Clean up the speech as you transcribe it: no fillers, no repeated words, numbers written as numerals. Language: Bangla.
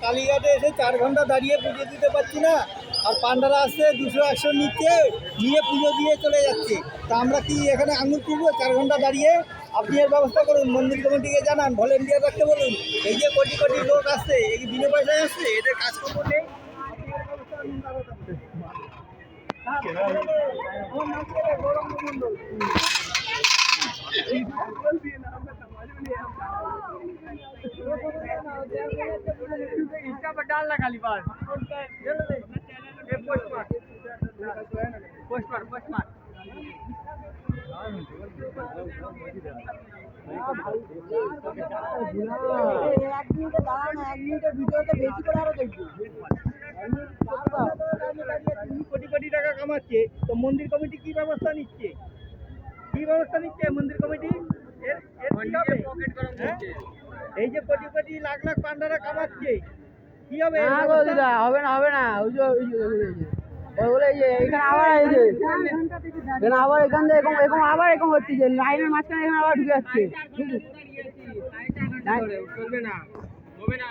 কালীঘাটে এসে 4 ঘন্টা দাঁড়িয়ে পুজো দিতে পারছি না, আর পান্ডারা আসছে 200-100 নিচ্ছে, নিয়ে পুজো দিয়ে চলে যাচ্ছে। তা আমরা কি এখানে আঙুল তুলবো 4 ঘন্টা দাঁড়িয়ে? আপনি এর ব্যবস্থা করুন, মন্দির কমিটিকে জানান, ভলেন্টিয়ার রাখতে বলুন। এই যে কোটি কোটি লোক আসছে, এই বিনা পয়সায় আসছে, এদের কাজকর্ম নেই। আপনি এর ব্যবস্থা নিন তাড়াতাড়ি। আমার নাম কি রে? গৌরাঙ্গ মণ্ডল। इंस्टा पर डालना खाली बात पोस्ट मार কোটি কোটি টাকা কামাচ্ছে, তো মন্দির কমিটি কি ব্যবস্থা নিচ্ছে? মন্দির কমিটি এই যে কোটি কোটি লাখ লাখ পান্ডারা কামাচ্ছে, কি হবে? হবে না ওই যে এখানে আবার এখান থেকে এরকম আবার এরকম হচ্ছে যে লাইনের মাঝখানে এখানে আবার ঢুকে যাচ্ছে। চলবে না, হবে না।